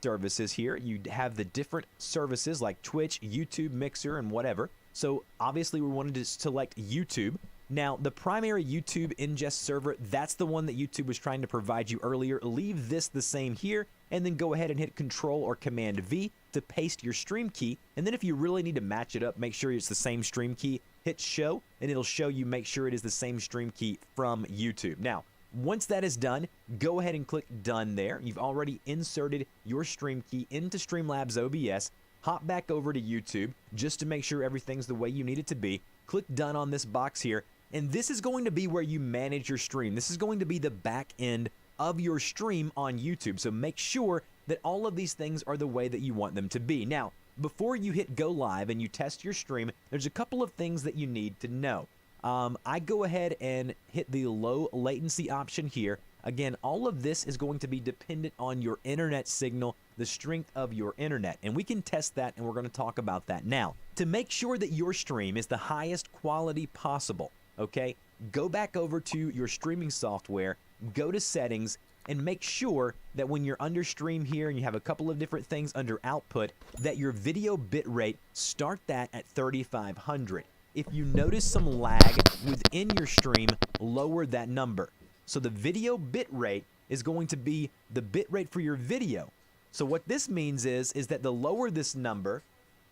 services here. You have the different services like Twitch, YouTube, Mixer, and whatever. So obviously we wanted to select YouTube. Now, the primary YouTube ingest server, that's the one that YouTube was trying to provide you earlier. Leave this the same here, and then go ahead and hit Control or Command V to paste your stream key. And then if you really need to match it up, make sure it's the same stream key, hit Show, and it'll show you, make sure it is the same stream key from YouTube. Now, once that is done, go ahead and click Done there. You've already inserted your stream key into Streamlabs OBS. Hop back over to YouTube just to make sure everything's the way you need it to be. Click Done on this box here, and this is going to be where you manage your stream. This is going to be the back end of your stream on YouTube, so make sure that all of these things are the way that you want them to be. Now, before you hit Go Live and you test your stream, there's a couple of things that you need to know. I go ahead and hit the low latency option here. Again, all of this is going to be dependent on your internet signal, the strength of your internet, and we can test that, and we're going to talk about that now. To make sure that your stream is the highest quality possible, okay, go back over to your streaming software, go to Settings, and make sure that when you're under Stream here and you have a couple of different things under Output, that your video bitrate, start that at 3500. If you notice some lag within your stream, lower that number. So the video bitrate is going to be the bitrate for your video. So what this means is that the lower this number,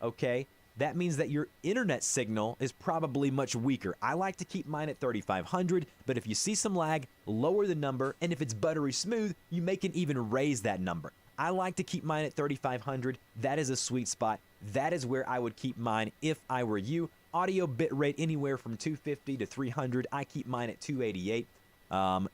okay, that means that your internet signal is probably much weaker. I like to keep mine at 3500, but if you see some lag, lower the number, and if it's buttery smooth, you may can even raise that number. I like to keep mine at 3500. That is a sweet spot. That is where I would keep mine if I were you. Audio bitrate anywhere from 250 to 300. I keep mine at 288.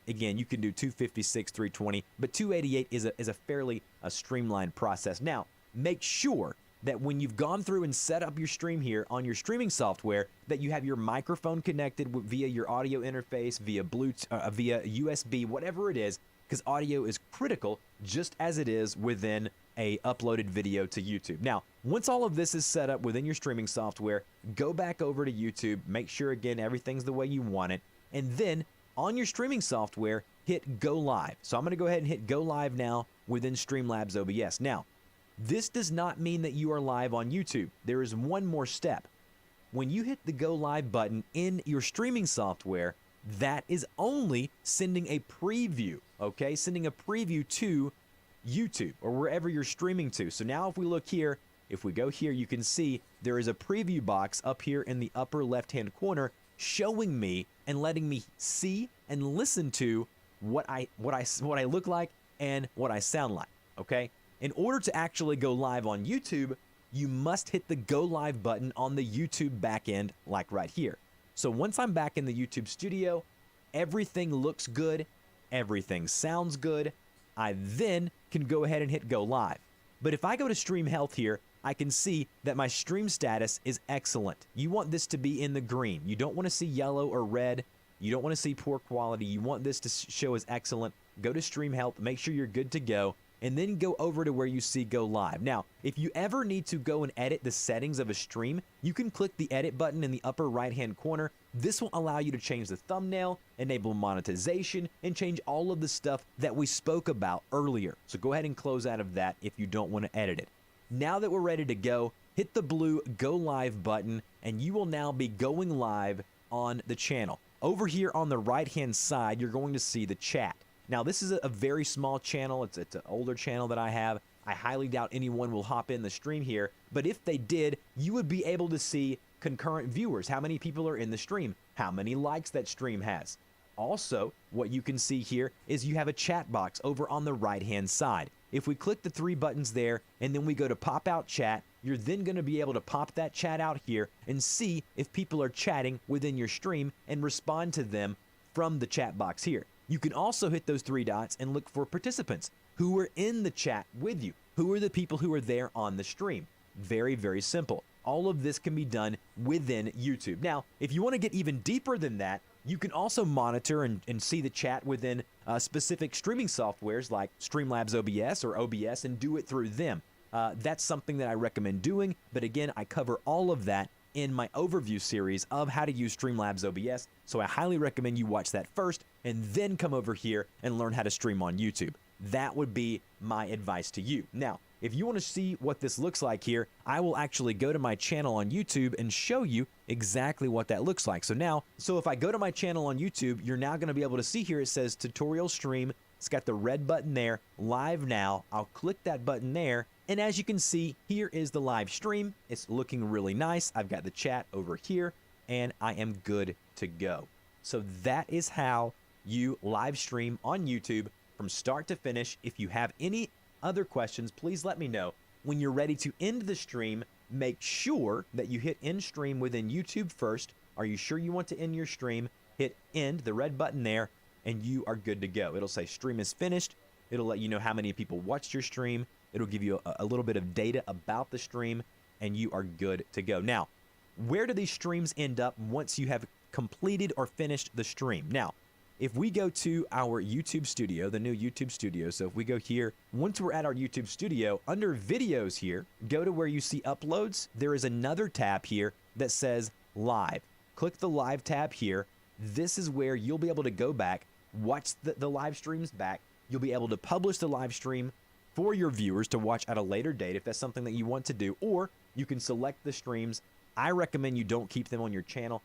Again, you can do 256, 320, but 288 is a fairly streamlined process. Now, make sure that when you've gone through and set up your stream here on your streaming software, that you have your microphone connected via your audio interface, via Bluetooth, via USB, whatever it is, because audio is critical just as it is within a uploaded video to YouTube. Now, once all of this is set up within your streaming software, go back over to YouTube, make sure again everything's the way you want it, and then on your streaming software, hit Go Live. So I'm going to go ahead and hit Go Live now within Streamlabs OBS. Now, this does not mean that you are live on YouTube. There is one more step. When you hit the Go Live button in your streaming software, that is only sending a preview, okay? Sending a preview to YouTube or wherever you're streaming to. So now if we look here, if we go here, you can see there is a preview box up here in the upper left-hand corner showing me and letting me see and listen to what I look like and what I sound like, okay? In order to actually go live on YouTube, you must hit the Go Live button on the YouTube backend, like right here. So once I'm back in the YouTube studio, everything looks good, everything sounds good, I then can go ahead and hit Go Live. But if I go to Stream Health here, I can see that my stream status is excellent. You want this to be in the green. You don't want to see yellow or red. You don't want to see poor quality. You want this to show as excellent. Go to Stream Health, make sure you're good to go, and then go over to where you see Go Live. Now, if you ever need to go and edit the settings of a stream, you can click the edit button in the upper right-hand corner. This will allow you to change the thumbnail, enable monetization, and change all of the stuff that we spoke about earlier. So go ahead and close out of that if you don't want to edit it. Now that we're ready to go, hit the blue Go Live button, and you will now be going live on the channel. Over here on the right-hand side, you're going to see the chat. Now, this is a very small channel. It's an older channel that I have. I highly doubt anyone will hop in the stream here, but if they did, you would be able to see concurrent viewers, how many people are in the stream, how many likes that stream has. Also, what you can see here is you have a chat box over on the right-hand side. If we click the three buttons there and then we go to pop out chat, you're then going to be able to pop that chat out here and see if people are chatting within your stream and respond to them from the chat box here. You can also hit those three dots and look for participants who are in the chat with you. Who are the people who are there on the stream? Very, very simple. All of this can be done within YouTube. Now, if you want to get even deeper than that, you can also monitor and see the chat within specific streaming softwares like Streamlabs OBS or OBS and do it through them. That's something that I recommend doing, but again, I cover all of that in my overview series of how to use Streamlabs OBS, so I highly recommend you watch that first and then come over here and learn how to stream on YouTube. That would be my advice to you. Now, if you want to see what this looks like here, I will actually go to my channel on YouTube and show you exactly what that looks like. So if I go to my channel on YouTube, you're now going to be able to see here it says tutorial stream. It's got the red button there, live now. I'll click that button there, and as you can see, here is the live stream. It's looking really nice. I've got the chat over here, and I am good to go. So that is how you live stream on YouTube from start to finish. If you have any other questions, please let me know. When you're ready to end the stream, make sure that you hit end stream within YouTube first. Are you sure you want to end your stream? Hit end, the red button there, and you are good to go. It'll say stream is finished. It'll let you know how many people watched your stream. It'll give you a little bit of data about the stream, and you are good to go. Now, where do these streams end up once you have completed or finished the stream? Now, if we go to our YouTube studio, the new YouTube studio, so if we go here, once we're at our YouTube studio, under videos here, go to where you see uploads. There is another tab here that says live. Click the live tab here. This is where you'll be able to go back, watch the live streams back. You'll be able to publish the live stream for your viewers to watch at a later date if that's something that you want to do, or you can select the streams. I recommend you don't keep them on your channel.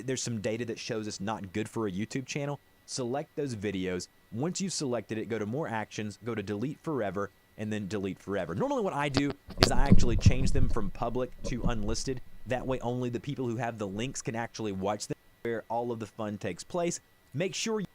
There's some data that shows it's not good for a YouTube channel. Select those videos. Once you've selected it, go to more actions, go to delete forever, and then delete forever. Normally what I do is I actually change them from public to unlisted. That way only the people who have the links can actually watch them, where all of the fun takes place. Make sure you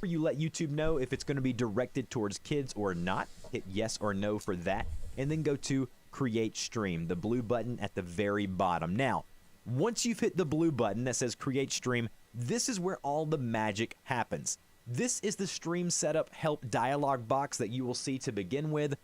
You let YouTube know if it's going to be directed towards kids or not. Hit yes or no for that, and then go to create stream, the blue button at the very bottom. Now, once you've hit the blue button that says create stream, this is where all the magic happens. This is the stream setup help dialog box that you will see to begin with.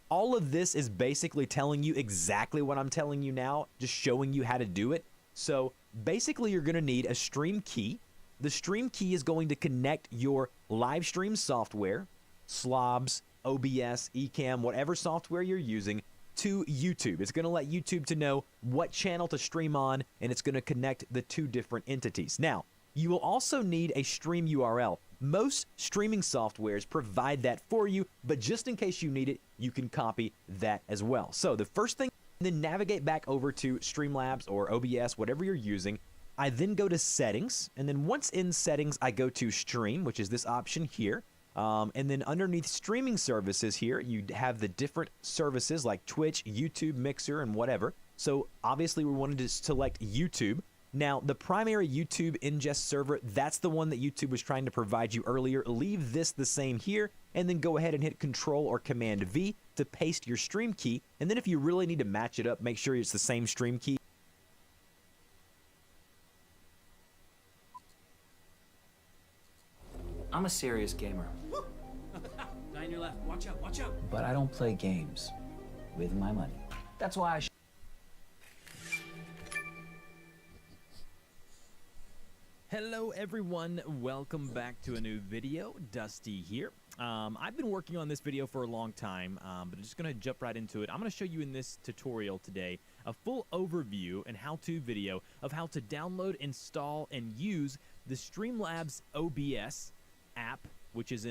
All of this is basically telling you exactly what I'm telling you now, just showing you how to do it. So basically you're going to need a stream key. The stream key is going to connect your live stream software, Slobs, OBS, Ecamm, whatever software you're using, to YouTube. It's going to let YouTube to know what channel to stream on, and it's going to connect the two different entities. Now, you will also need a stream URL. Most streaming softwares provide that for you, but just in case you need it, you can copy that as well. So the first thing, then navigate back over to Streamlabs or OBS, whatever you're using. I then go to settings, and then once in settings, I go to stream, which is this option here. And then underneath streaming services here, you have the different services like Twitch, YouTube, Mixer, and whatever. So obviously we wanted to select YouTube. Now, the primary YouTube ingest server, that's the one that YouTube was trying to provide you earlier. Leave this the same here, and then go ahead and hit Control or Command V to paste your stream key. And then if you really need to match it up, make sure it's the same stream key. I'm a serious gamer. Guy on your left. Watch out, watch out. But I don't play games with my money. That's why I Hello everyone, welcome back to a new video. Dusty here. I've been working on this video for a long time, but I'm just going to jump right into it. I'm going to show you in this tutorial today a full overview and how-to video of how to download, install, and use the Streamlabs OBS app, which is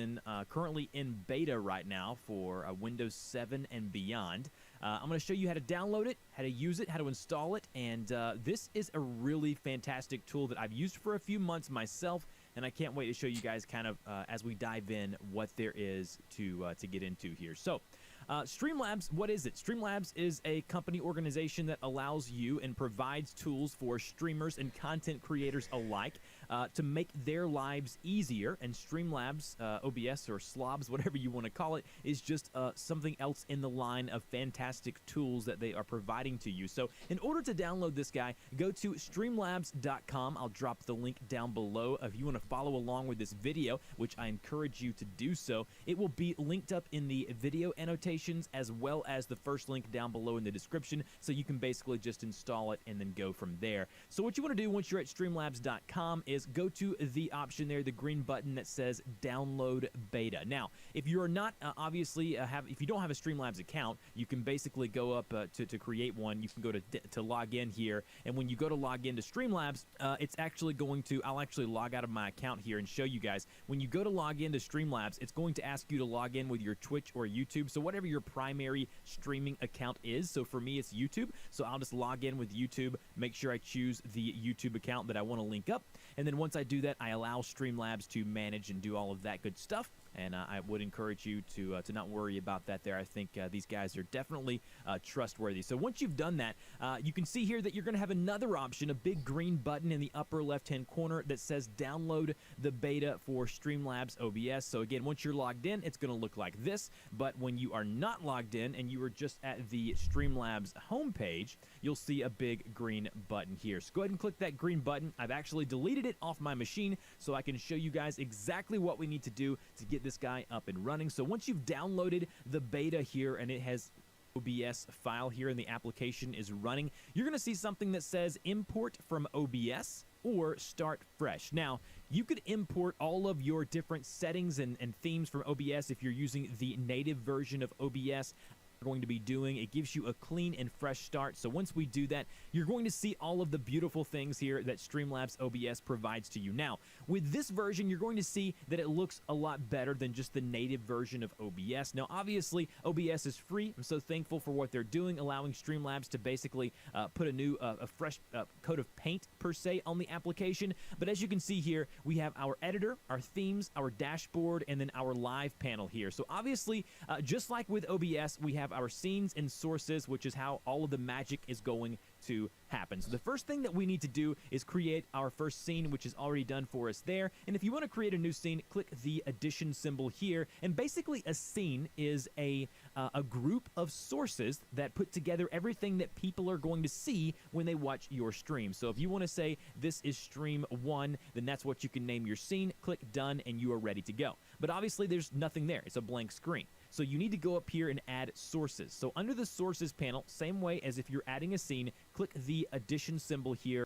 currently in beta right now for Windows 7 and beyond. I'm going to show you how to download it, how to use it, how to install it, and this is a really fantastic tool that I've used for a few months myself, and I can't wait to show you guys kind of as we dive in what there is to get into here. So, Streamlabs, what is it? Streamlabs is a company organization that allows you and provides tools for streamers and content creators alike to make their lives easier. And Streamlabs, OBS or Slobs, whatever you want to call it, is just something else in the line of fantastic tools that they are providing to you. So in order to download this guy, go to streamlabs.com. I'll drop the link down below if you want to follow along with this video, which I encourage you to do so. It will be linked up in the video annotation as well as the first link down below in the description, so you can basically just install it and then go from there. So what you want to do once you're at streamlabs.com is go to the option there, the green button that says download beta. Now, if you're not obviously if you don't have a Streamlabs account, you can basically go up to create one. You can go to log in here, and when you go to log into Streamlabs, it's actually going to, I'll actually log out of my account here and show you guys. When you go to log into Streamlabs, it's going to ask you to log in with your Twitch or YouTube, so whatever your primary streaming account is. So for me, it's YouTube, so I'll just log in with YouTube, make sure I choose the YouTube account that I want to link up, and then once I do that, I allow Streamlabs to manage and do all of that good stuff. And I would encourage you to not worry about that there. I think these guys are definitely trustworthy. So once you've done that, you can see here that you're going to have another option, a big green button in the upper left-hand corner that says download the beta for Streamlabs OBS. So again, once you're logged in, it's going to look like this. But when you are not logged in and you are just at the Streamlabs homepage, you'll see a big green button here. So go ahead and click that green button. I've actually deleted it off my machine so I can show you guys exactly what we need to do to get this guy up and running. So once you've downloaded the beta here and it has OBS file here and the application is running, you're going to see something that says import from OBS or start fresh. Now, you could import all of your different settings and themes from OBS if you're using the native version of OBS. Going to be doing. It gives you a clean and fresh start. So once we do that, you're going to see all of the beautiful things here that Streamlabs OBS provides to you. Now, with this version, you're going to see that it looks a lot better than just the native version of OBS. Now, obviously, OBS is free. I'm so thankful for what they're doing, allowing Streamlabs to basically put a fresh coat of paint, per se, on the application. But as you can see here, we have our editor, our themes, our dashboard, and then our live panel here. So obviously, just like with OBS, we have have our scenes and sources, which is how all of the magic is going to happen. So the first thing that we need to do is create our first scene, which is already done for us there. And if you want to create a new scene, click the addition symbol here. And basically a scene is a group of sources that put together everything that people are going to see when they watch your stream. So if you want to say this is stream 1, then that's what you can name your scene. Click done and you are ready to go. But obviously there's nothing there. It's a blank screen. So you need to go up here and add sources. So under the sources panel, same way as if you're adding a scene, click the addition symbol here.